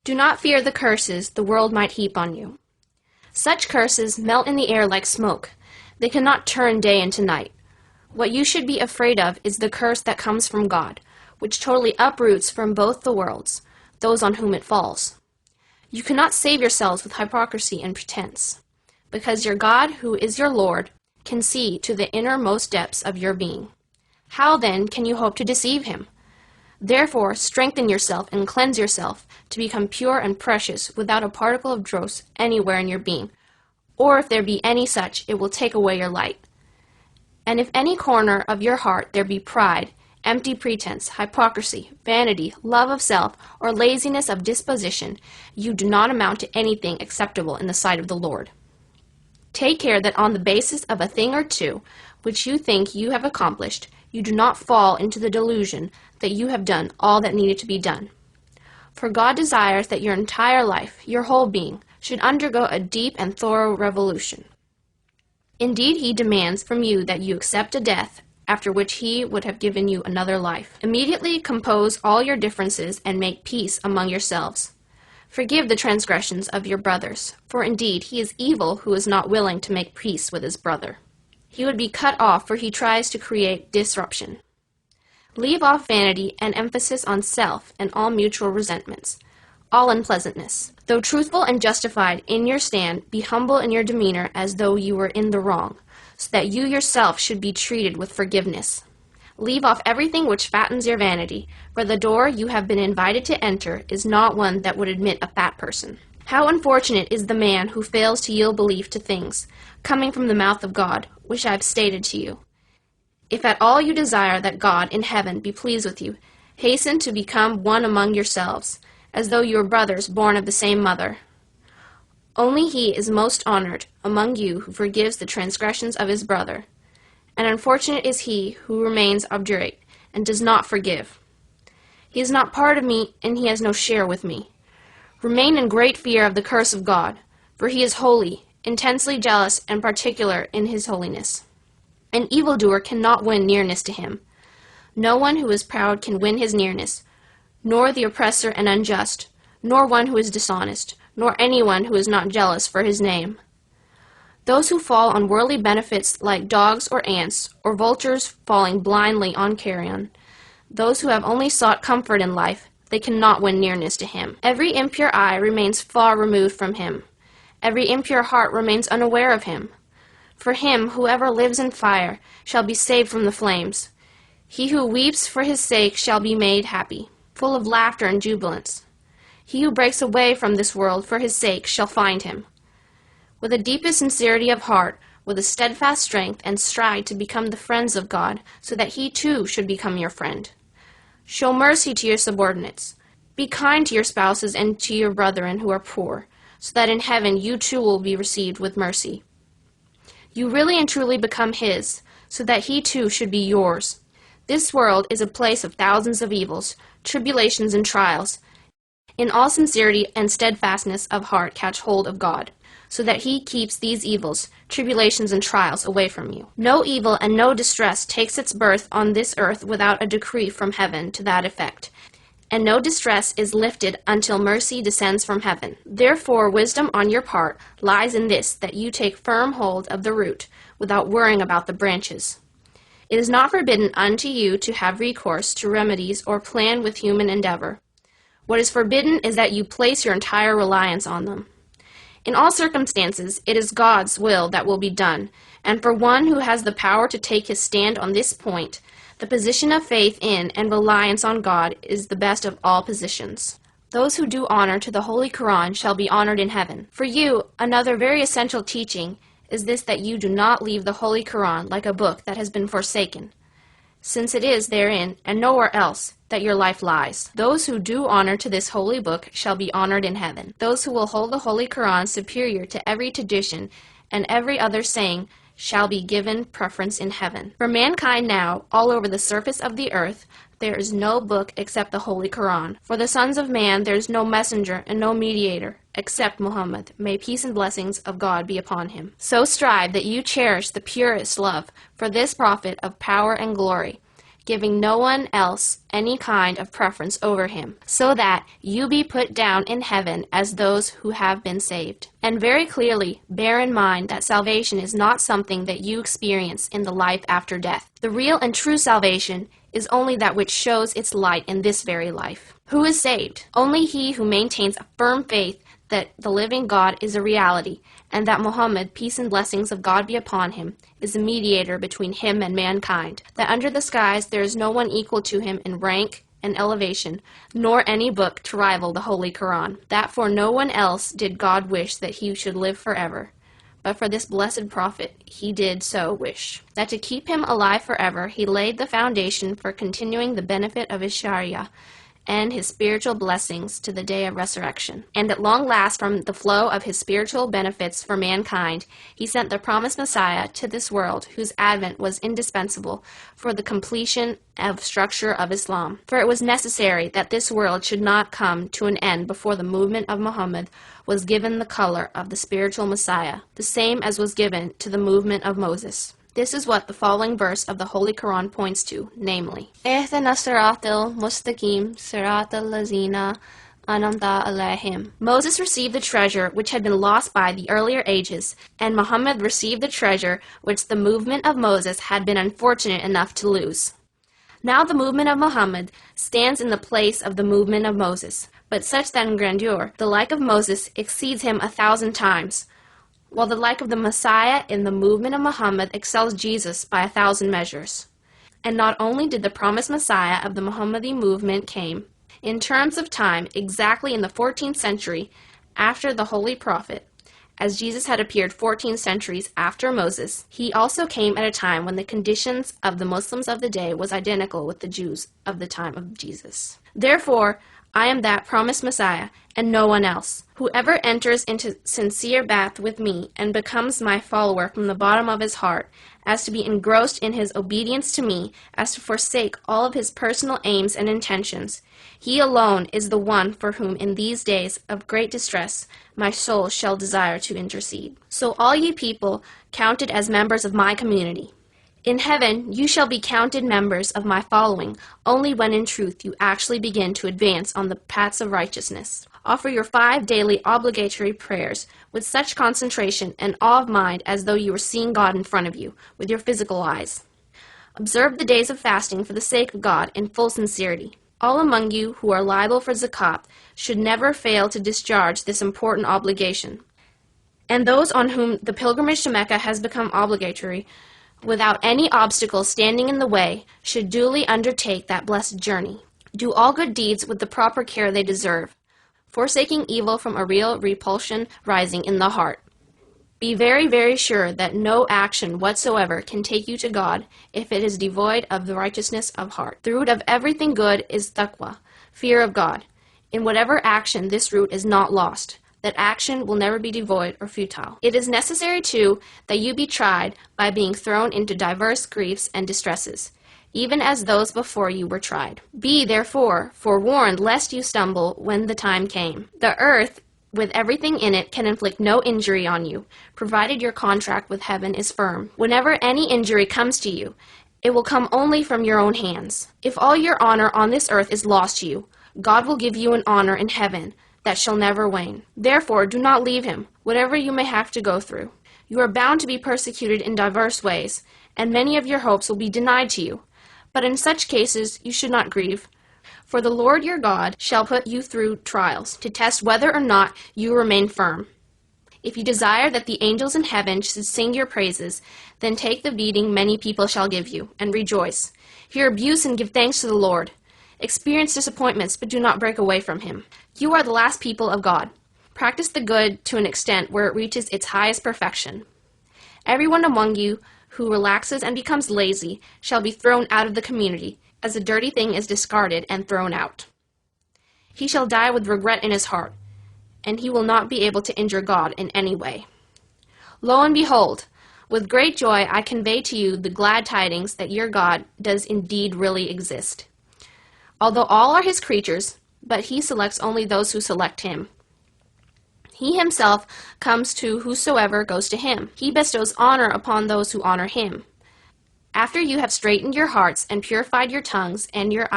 Do not fear the curses the world might heap on you. Such curses melt in the air like smoke. They cannot turn day into night. What you should be afraid of is the curse that comes from God, which totally uproots from both the worlds those on whom it falls. You cannot save yourselves with hypocrisy and pretense, because your God, who is your Lord, can see to the innermost depths of your being. How then can you hope to deceive him? Therefore, strengthen yourself and cleanse yourself to become pure and precious without a particle of dross anywhere in your being, or if there be any such, it will take away your light. And if any corner of your heart there be pride, empty pretense, hypocrisy, vanity, love of self, or laziness of disposition, you do not amount to anything acceptable in the sight of the Lord. Take care that on the basis of a thing or two, which you think you have accomplished, you do not fall into the delusion that you have done all that needed to be done. For God desires that your entire life, your whole being, should undergo a deep and thorough revolution. Indeed, he demands from you that you accept a death, after which he would have given you another life. Immediately compose all your differences and make peace among yourselves. Forgive the transgressions of your brothers, for indeed he is evil who is not willing to make peace with his brother. He would be cut off, for he tries to create disruption. Leave off vanity and emphasis on self and all mutual resentments, all unpleasantness. Though truthful and justified in your stand, be humble in your demeanor as though you were in the wrong, so that you yourself should be treated with forgiveness. Leave off everything which fattens your vanity, for the door you have been invited to enter is not one that would admit a fat person. How unfortunate is the man who fails to yield belief to things, coming from the mouth of God, which I have stated to you. If at all you desire that God in heaven be pleased with you, hasten to become one among yourselves, as though you were brothers born of the same mother. Only he is most honored among you who forgives the transgressions of his brother, and unfortunate is he who remains obdurate and does not forgive. He is not part of me, and he has no share with me. Remain in great fear of the curse of God, for he is holy, intensely jealous, and particular in his holiness. An evildoer cannot win nearness to him. No one who is proud can win his nearness, nor the oppressor and unjust, nor one who is dishonest, nor anyone who is not jealous for his name. Those who fall on worldly benefits like dogs or ants, or vultures falling blindly on carrion, those who have only sought comfort in life, they cannot win nearness to him. Every impure eye remains far removed from him. Every impure heart remains unaware of him. For him, whoever lives in fire shall be saved from the flames. He who weeps for his sake shall be made happy, full of laughter and jubilance. He who breaks away from this world for his sake shall find him. With the deepest sincerity of heart, with a steadfast strength, and strive to become the friends of God, so that he too should become your friend. Show mercy to your subordinates. Be kind to your spouses and to your brethren who are poor, so that in heaven you too will be received with mercy. You really and truly become his, so that he too should be yours. This world is a place of thousands of evils, tribulations and trials. In all sincerity and steadfastness of heart catch hold of God, so that he keeps these evils, tribulations and trials away from you. No evil and no distress takes its birth on this earth without a decree from heaven to that effect, and no distress is lifted until mercy descends from heaven. Therefore, wisdom on your part lies in this, that you take firm hold of the root, without worrying about the branches. It is not forbidden unto you to have recourse to remedies or plan with human endeavor. What is forbidden is that you place your entire reliance on them. In all circumstances, it is God's will that will be done, and for one who has the power to take his stand on this point, the position of faith in and reliance on God is the best of all positions. Those who do honor to the Holy Quran shall be honored in heaven. For you, another very essential teaching is this, that you do not leave the Holy Quran like a book that has been forsaken, since it is therein, and nowhere else, that your life lies. Those who do honor to this holy book shall be honored in heaven. Those who will hold the Holy Quran superior to every tradition and every other saying shall be given preference in heaven. For mankind now, all over the surface of the earth, there is no book except the Holy Quran. For the sons of man there is no messenger and no mediator except Muhammad. May peace and blessings of God be upon him. So strive that you cherish the purest love for this prophet of power and glory. giving no one else any kind of preference over him, so that you be put down in heaven as those who have been saved. And very clearly bear in mind that salvation is not something that you experience in the life after death. The real and true salvation is only that which shows its light in this very life. Who is saved? Only he who maintains a firm faith that the living God is a reality, and that Muhammad, peace and blessings of God be upon him, is a mediator between him and mankind, that under the skies there is no one equal to him in rank and elevation, nor any book to rival the Holy Quran, that for no one else did God wish that he should live forever, but for this blessed prophet he did so wish, that to keep him alive forever he laid the foundation for continuing the benefit of his Sharia, and his spiritual blessings to the day of resurrection. And at long last, from the flow of his spiritual benefits for mankind, he sent the promised Messiah to this world, whose advent was indispensable for the completion of structure of Islam. For it was necessary that this world should not come to an end before the movement of Muhammad was given the color of the spiritual Messiah, the same as was given to the movement of Moses. This is what the following verse of the Holy Quran points to, namely, اهدنا الصراط المستقيم صراط الذين أنعمت عليهم. Moses received the treasure which had been lost by the earlier ages, and Muhammad received the treasure which the movement of Moses had been unfortunate enough to lose. Now the movement of Muhammad stands in the place of the movement of Moses, but such that in grandeur the like of Moses exceeds him 1,000 times, while the like of the Messiah in the movement of Muhammad excels Jesus by 1,000 measures. And not only did the promised Messiah of the Muhammadan movement came, in terms of time, exactly in the 14th century after the Holy Prophet, as Jesus had appeared 14 centuries after Moses, he also came at a time when the conditions of the Muslims of the day was identical with the Jews of the time of Jesus. Therefore, I am that promised Messiah, and no one else. Whoever enters into sincere bath with me and becomes my follower from the bottom of his heart, as to be engrossed in his obedience to me, as to forsake all of his personal aims and intentions, he alone is the one for whom in these days of great distress my soul shall desire to intercede. So all ye people counted as members of my community, in heaven you shall be counted members of my following only when in truth you actually begin to advance on the paths of righteousness. Offer your 5 daily obligatory prayers with such concentration and awe of mind as though you were seeing God in front of you with your physical eyes. Observe the days of fasting for the sake of God in full sincerity. All among you who are liable for zakat should never fail to discharge this important obligation. And those on whom the pilgrimage to Mecca has become obligatory, without any obstacle standing in the way, should duly undertake that blessed journey. Do all good deeds with the proper care they deserve, forsaking evil from a real repulsion rising in the heart. Be very, very sure that no action whatsoever can take you to God if it is devoid of the righteousness of heart. The root of everything good is taqwa, fear of God. In whatever action this root is not lost, that action will never be devoid or futile. It is necessary, too, that you be tried by being thrown into diverse griefs and distresses, even as those before you were tried. Be, therefore, forewarned lest you stumble when the time came. The earth, with everything in it, can inflict no injury on you, provided your contract with heaven is firm. Whenever any injury comes to you, it will come only from your own hands. If all your honor on this earth is lost to you, God will give you an honor in heaven that shall never wane. Therefore, do not leave him, whatever you may have to go through. You are bound to be persecuted in diverse ways, and many of your hopes will be denied to you. But in such cases you should not grieve, for the Lord your God shall put you through trials, to test whether or not you remain firm. If you desire that the angels in heaven should sing your praises, then take the beating many people shall give you, and rejoice. Hear abuse and give thanks to the Lord. Experience disappointments, but do not break away from him. You are the last people of God. Practice the good to an extent where it reaches its highest perfection. Everyone among you who relaxes and becomes lazy shall be thrown out of the community, as a dirty thing is discarded and thrown out. He shall die with regret in his heart, and he will not be able to injure God in any way. Lo and behold, with great joy I convey to you the glad tidings that your God does indeed really exist. Although all are his creatures, but he selects only those who select him. He himself comes to whosoever goes to him. He bestows honor upon those who honor him, After you have straightened your hearts and purified your tongues and your